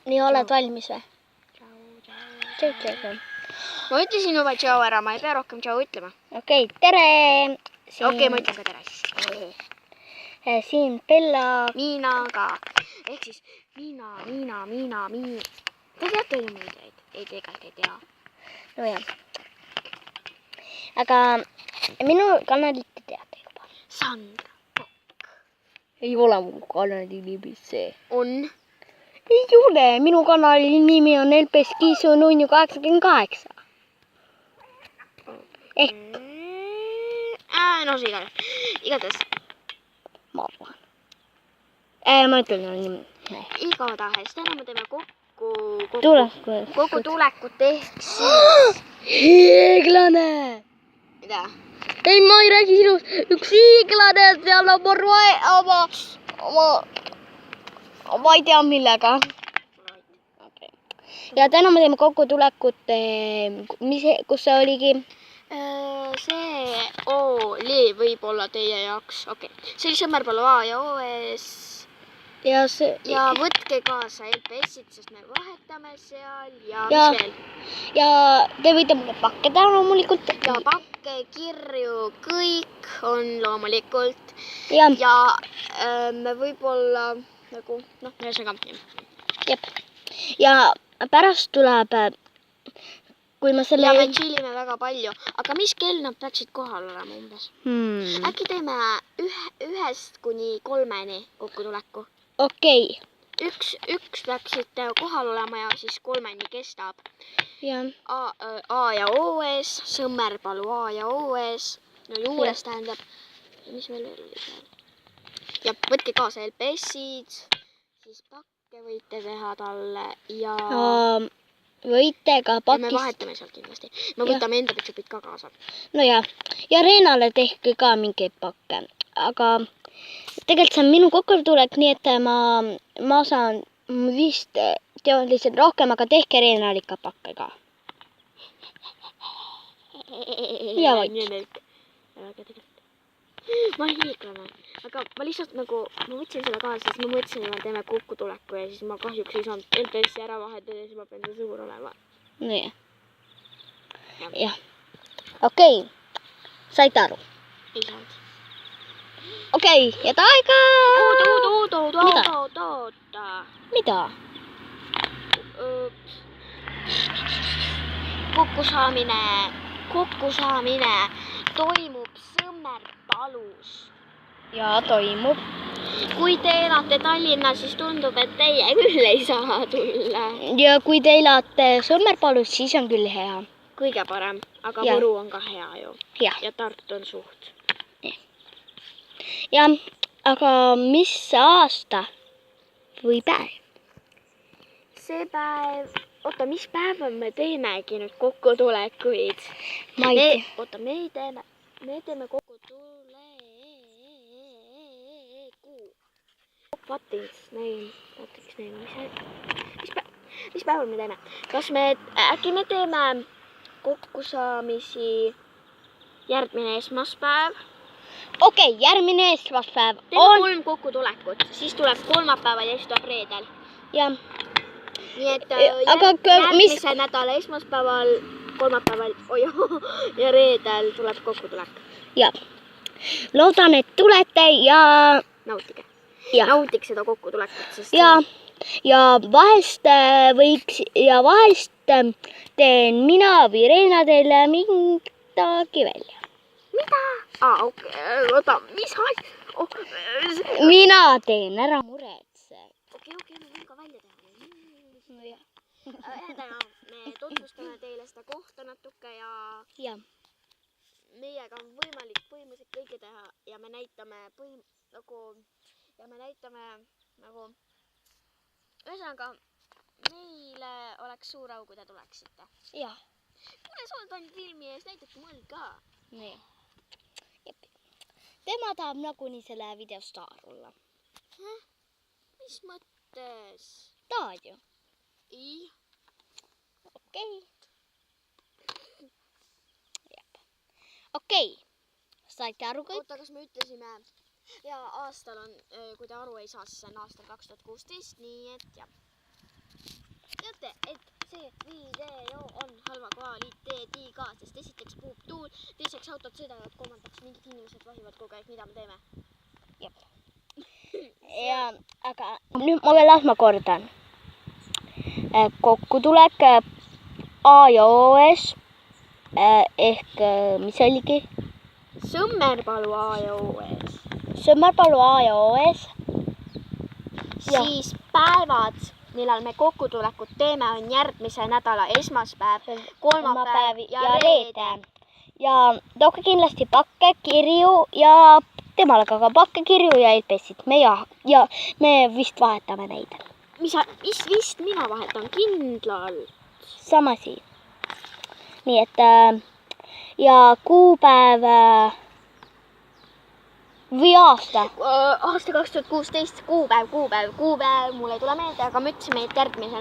nii, oled valmis või? Tšau. Ma ütlesin juba tšau ära, ma ei pea rohkem tšau ütlema. Okei, tere! Okei, ma ütlen ka tere siis. Siin Bella. Miina ka. Ehk siis Miina. Te teate ju muid ideid? Ei, tegelikult ei tea. No jah. Aga minu kanalit te teate juba. Sandra Kokk. Ei ole mu kanali nimi see. On. Ei ole, minu kanali nimi on LPS Kiisu Nunju 88. No see igatahes. Ma arvan. Ma ütlen nimi. Igatahes, täna me teeme kokku tulekut ehk siis. Hiiglane! Mida? Ei, ma ei räägi sinust. Üks hiiglane seal ma ei tea millega. Okay. Ja täna me teeme kokkutulekut, kus see oligi? See oli võib-olla teie jaoks. Okay. See oli Sõmmerpalu A ja OS. Ja võtke kaasa LPS-id, sest me vahetame seal ja mis veel? Ja te võite mulle pakke teha loomulikult. Ja pakke, kirju, kõik on loomulikult. Ja me võib-olla nagu, ühesõnaga. Jep. Ja pärast tuleb, kui ma selle... Ja me chillime väga palju. Aga mis kell nad peaksid kohal olema umbes? Äkki teeme 1-3 kokkutuleku? Okei. Üks peaksite kohal olema ja siis 3 kestab. Ja. A ja OS, Sõmmerpalu A ja OS. No juures tähendab. Mis meil veel oli seal? Ja võtke kaasa LPS-id, siis pakke võite teha talle ja... Võite ka pakist... Ja me vahetame sealt kindlasti. Me võtame enda pitsupid ka kaasa. No ja Reenale tehke ka mingeid pakke. Aga tegelikult see on minu kokkutulek, nii et ma saan vist teon lihtsalt rohkem, aga tehke Reenal ikka pakke ka. Ja vaid. Ma olen hiiglane, aga ma lihtsalt nagu, ma võtsin selle kaasa, siis ma mõtlesin, et me teeme kokkutuleku ja siis ma kahjuks ei saanud LPS-i ära vahetada ja siis ma pean see suur olema. Nii. Jah. Okei. Saite aru? Ei saanud. Okei, ja aega! Oota. Mida? Kokkusaamine toimub Sõmmerpalus. Ja toimub. Kui te elate Tallinnas, siis tundub, et teie küll ei saa tulla. Ja kui te elate Sõmmerpalus, siis on küll hea. Kõige parem, aga Võru on ka hea ju. Ja Tartu on suht. Ja, aga mis aasta või päev? See päev... Oota, mis päeval me teemegi nüüd kokkutulekuid? Ma ei tea. Oota, me teeme kokkutuleku. Mis päeval me teeme? Äkki me teeme kokkusaamisi järgmine esmaspäev? Okei, järgmine esmaspäev on... Teeme 3 kokkutulekut, siis tuleb kolmapäeval ja siis tuleb reedel. Ja. Nii et järgmise nädala esmaspäeval, kolmapäeval ja reedel tuleb kokkutulek. Ja. Loodan, et tulete ja... Nautige. Ja. Nautige seda kokkutulekut, sest... Ja vahest teen mina või Reena teile midagi välja. Mida? Okei. Oota, mis asja? Mina teen, ära muretse. Okei, me võin ka välja teha. Me tutvustame teile seda kohta natuke ja meiega on võimalik põhimõtteliselt kõike teha ja me näitame ühesõnaga meile oleks suur au, kui te tuleksite. Jah. Kuule, sa oled ainult filmi ees, näidake mul ka. Nii. Jep. Tema tahab nagunii selle video staar olla. Mis mõttes? Tahad ju? Ei. Okei. Jep. Okei. Saite aru kõik? Oota, kas me ütlesime... Ja aastal on, kui te aru ei saa, siis on aastal 2016, nii et jah. teate, et see video on halva kvaliteediga, sest esiteks puhub tuul, teiseks autod sõidavad, kolmandaks mingid inimesed vahivad kogu aeg, mida me teeme. Ja, aga nüüd ma kordan. Kokkutulek A ja OS ehk mis oligi? Sõmmerpalu A ja OS. Sõmmerpalu A ja OS. Ja. Siis päevad, millal me kokkutulekut teeme, on järgmise nädala esmaspäev, kolmapäev ja reede. Ja tooge kindlasti pakke, kirju ja temale ka pakke, kirju ja LPS-id. Ja me vist vahetame neid. Mis vist mina vahetan kindlalt. Sama siin. Nii et ja kuupäev või aasta? Aasta 2016, kuupäev, mul ei tule meelde, aga me ütlesime, et järgmise